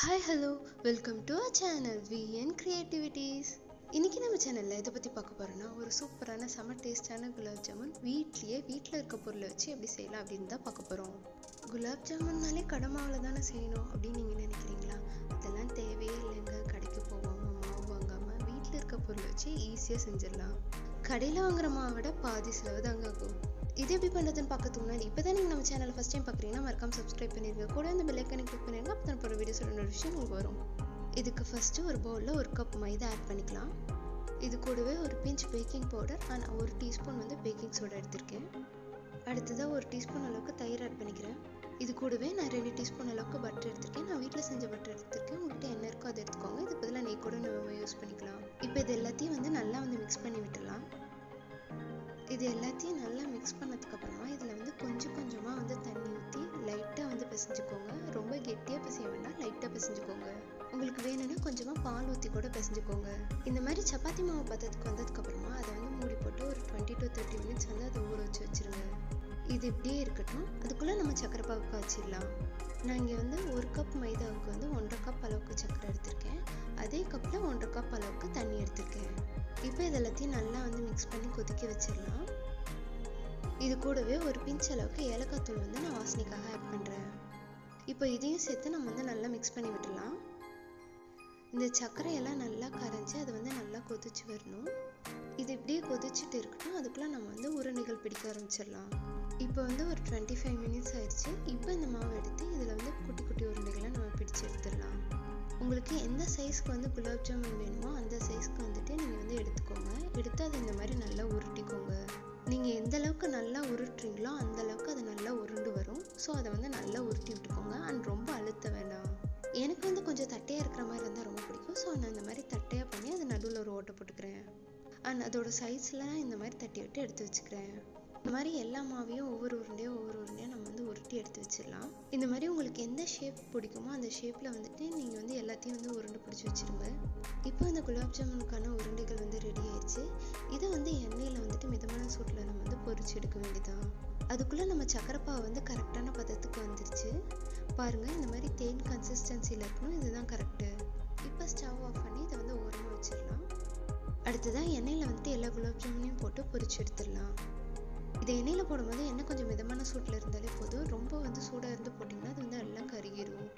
Hi, hello, welcome to our channel VN Creativities. இன்னைக்கு நம்ம சேனல்ல இத பத்தி பார்க்க போறோம்னா ஒரு சூப்பரான சம டேஸ்டான குலாப் ஜாமுன் வீட்ல இருக்க பொருளை வச்சு எப்படி செய்யலாம் அப்படினு தான் பார்க்க போறோம். குலாப் ஜாமுன்னாலே கடமாவுல தான செய்யணும் அப்படி நீங்க நினைக்கிறீங்களா? அதெல்லாம் தேவையே இல்லைங்க. கடைக்கு போவாம மாவு வாங்காம வீட்ல இருக்க பொருளை வச்சு ஈஸியா செஞ்சிடலாம். கடையில வாங்குற மாவை விட பாதி செலவு தாங்க ஆகும். இது எப்படி பண்ணுறதுன்னு பார்க்கறதுக்கு முன்னாடி இப்போதான் நீங்கள் நம்ம சேனலை ஃபஸ்ட் டைம் பார்க்குறீங்கன்னா மறக்காம சப்ஸ்கிரைப் பண்ணிடுங்க. கூட அந்த பெல் ஐக்கானை கிளிக் பண்ணிடுங்க. அப்போ தான் போகிற வீடியோஸோட நோட்டிஃபிகேஷன் உங்களுக்கு வரும். இதுக்கு ஃபஸ்ட்டு ஒரு பவுலில் 1 கப் மைதா ஆட் பண்ணிக்கலாம். இது கூடவே ஒரு pinch baking powder and 1 teaspoon baking soda எடுத்திருக்கேன். அடுத்ததாக 1 டீஸ்பூன் அளவுக்கு தயிர் ஆட் பண்ணிக்கிறேன். இது கூடவே நான் 2 டீஸ்பூன் அளவுக்கு பட்டர் எடுத்திருக்கேன். நான் வீட்டில் செஞ்ச பட்டர் எடுத்திருக்கேன். உங்கள்கிட்ட என்ன இருக்கோ அதை எடுத்துக்கோங்க. இது பதிலாக நெய் கூட நம்ம யூஸ் பண்ணிக்கலாம். இப்போ இது எல்லாத்தையும் நல்லா மிக்ஸ் பண்ணி விட்டுடலாம். இது எல்லாத்தையும் நல்லா மிக்ஸ் பண்ணதுக்கப்புறமா இதில் கொஞ்சம் கொஞ்சமாக தண்ணி ஊற்றி லைட்டாக பிசைஞ்சுக்கோங்க. ரொம்ப கெட்டியாக பிசைய வேண்டாம், லைட்டாக பிசைஞ்சுக்கோங்க. உங்களுக்கு வேணும்னா கொஞ்சமாக பால் ஊற்றி கூட பிசைஞ்சுக்கோங்க. இந்த மாதிரி சப்பாத்தி மாவு பதத்துக்கு வந்ததுக்கப்புறமா அதை மூடி போட்டு ஒரு 20 to 30 minutes அதை ஊற வச்சிருங்க. இது இப்படியே இருக்கட்டும். அதுக்குள்ளே நம்ம சக்கரை பாகு காய்ச்சிடலாம். நான் இங்கே 1 கப் மைதாவுக்கு 1.5 கப் அளவுக்கு சக்கரை எடுத்திருக்கேன். அதே கப்பில் 1.5 கப் அளவுக்கு தண்ணி எடுத்திருக்கேன். இப்போ இது எல்லாத்தையும் நல்லா மிக்ஸ் பண்ணி கொதிக்க வச்சிடலாம். இது கூடவே ஒரு பிஞ்ச் அளவுக்கு ஏலக்காய் தூள் நான் வாசனைக்காக ஆட் பண்ணுறேன். இப்போ இதையும் சேர்த்து நம்ம நல்லா மிக்ஸ் பண்ணி விட்டுடலாம். இந்த சர்க்கரையெல்லாம் நல்லா கரைஞ்சி அது நல்லா கொதிச்சு வரணும். இது இப்படியே கொதிச்சுட்டு இருக்கட்டும். அதுக்குள்ளே நம்ம உருண்டைகள் பிடிக்க ஆரம்பிச்சிடலாம். இப்போ ஒரு 25 minutes ஆயிடுச்சு. இப்போ இந்த மாவு எடுத்து இதில் குட்டி குட்டி உருண்டைகளை நம்ம பிடிச்சு எடுத்துடலாம். உங்களுக்கு எந்த சைஸ்க்கு குலாப் ஜாமுன் வேணுமோ அந்த சைஸ்க்கு நீங்கள் எடுத்துக்கோங்க. எடுத்து அதை இந்த மாதிரி நல்லா உருட்டிக்கோங்க. நீங்கள் எந்த அளவுக்கு நல்லா உருட்டுறீங்களோ அந்த அளவுக்கு அது நல்லா உருண்டு வரும். ஸோ அதை நல்லா உருட்டி விட்டுக்கோங்க. அண்ட் ரொம்ப அழுத்த வேண்டாம். எனக்கு கொஞ்சம் தட்டையாக இருக்கிற மாதிரி இருந்தால் ரொம்ப பிடிக்கும். ஸோ நான் இந்த மாதிரி தட்டையாக பண்ணி அது நடுவில் ஒரு ஓட்டை போட்டுக்கிறேன். அண்ட் அதோட சைஸ்லாம் இந்த மாதிரி தட்டி விட்டு எடுத்து வச்சுக்கிறேன். இந்த மாதிரி எல்லா மாவையும் ஒவ்வொரு உருண்டையாக நம்ம உருட்டி எடுத்து வச்சிடலாம். இந்த மாதிரி உங்களுக்கு எந்த ஷேப் பிடிக்குமோ அந்த ஷேப்பில் நீங்கள் எல்லாத்தையும் உருண்டை பிடிச்சி வச்சுருங்க. இப்போ இந்த குலாப் ஜாமுனுக்கான உருண்டைகள் ரெடி ஆயிடுச்சு. இதை எண்ணெயில் மிதமான சூட்டில் நம்ம பொரிச்சு எடுக்க வேண்டியதான். அதுக்குள்ளே நம்ம சக்கரைப்பாவை கரெக்டான பதத்துக்கு வந்துருச்சு. பாருங்கள், இந்த மாதிரி தேன் கன்சிஸ்டன்சியில் இருக்கணும். இதுதான் கரெக்டு. இப்போ ஸ்டவ் ஆஃப் பண்ணி இதை ஓரமாக வச்சிடலாம். அடுத்ததான் எண்ணெயில் எல்லா குலாப் ஜாமுனையும் போட்டு பொரிச்சு எடுத்துடலாம். இதை எண்ணெயில் போடும்போது எண்ணெய் கொஞ்சம் மிதமான சூட்டில் இருந்தாலே போதும். ரொம்ப சூடாக இருந்து போட்டிங்கன்னா அது எல்லாம் கருகிரும்.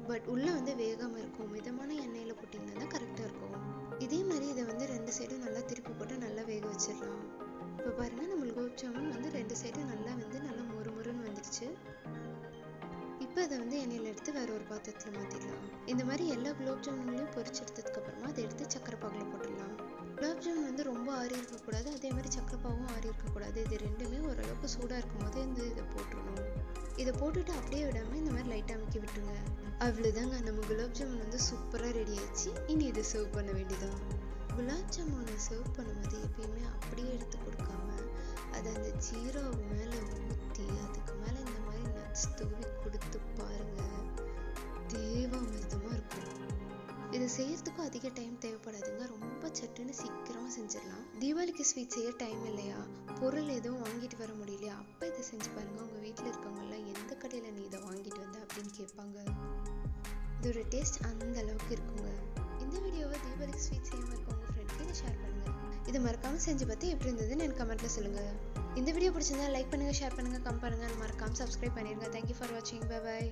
பட் உள்ளே வேகாமல் இருக்கும். மிதமான எண்ணெயில் போட்டிங்கன்னா தான் கரெக்டாக இருக்கும். இதே மாதிரி இதை 2 சைடும் நல்லா திருப்பி போட்டு நல்லா வேக வச்சிடலாம். இப்போ பாருங்கள், நம்ம குலாப் ஜாமுன் 2 சைடும் நல்லா நல்லா முறுமுறுன்னு வந்துடுச்சு. இப்போ அதை எண்ணெயில் எடுத்து வேற ஒரு பாத்திரத்தில் மாற்றிடலாம். இந்த மாதிரி எல்லா குலாப் ஜாமுன்களையும் பொரிச்சு எடுத்ததுக்கப்புறமா அதை எடுத்து சக்கரை பாகில் போட்டுடலாம். குலாப் ஜாமுன் ரொம்ப ஆறி இருக்கக்கூடாது, அதே மாதிரி சக்கரைப்பாவும் ஆறி இருக்கக்கூடாது. இது ரெண்டுமே ஓரளவுக்கு சூடாக இருக்கும் போது இதை போட்டுடணும். இதை போட்டுட்டு அப்படியே விடாமல் இந்த மாதிரி லைட்டாக அமுக்கி விட்டுருங்க. அவ்வளோதாங்க, நம்ம குலாப் ஜாமுன் சூப்பராக ரெடி ஆயிடுச்சு. இனி இதை சர்வ் பண்ண வேண்டியதான். குலாப் ஜாமுனை சர்வ் பண்ணும்போது எப்பயுமே அப்படியே எடுத்து கொடுக்காம அதை அந்த ஜீரா மேலே ஊற்றி அதுக்கு மேலே இந்த மாதிரி நட்ஸ் தூவி கொடுத்து பாருங்கள். தேவாமிர்தமாக இருக்கும். இது செய்யறதுக்கும் அதிக டைம் தேவைப்படாதுங்க. ரொம்ப சட்டுன்னு சீக்கிரமாக செஞ்சிடலாம். தீபாவளிக்கு ஸ்வீட் செய்ய டைம் இல்லையா, பொருள் எதுவும் வாங்கிட்டு வர முடியலையா, அப்போ இதை செஞ்சு பாருங்கள். உங்கள் வீட்டில் இருக்கவங்கலாம் எந்த கடையில் நீ இதை வாங்கிட்டு வந்த அப்படின்னு கேட்பாங்க. இதோட டேஸ்ட் அந்த அளவுக்கு இருக்குங்க. இந்த வீடியோவை தீபாவளிக்கு ஸ்வீட் செய்யாமல் இருக்க உங்கள் ஃப்ரெண்ட்க்கு இதை ஷேர் பண்ணுங்கள். இதை மறக்காமல் செஞ்சு பார்த்து எப்படி இருந்ததுன்னு எனக்கு கமெண்ட்டில் சொல்லுங்கள். இந்த வீடியோ பிடிச்சிருந்தா லைக் பண்ணுங்கள், ஷேர் பண்ணுங்கள், கமெண்ட் பண்ணுங்கள். மறக்காமல் சப்ஸ்கிரைப் பண்ணிடுங்க. தேங்க்யூ ஃபார் வாட்சிங். Bye bye.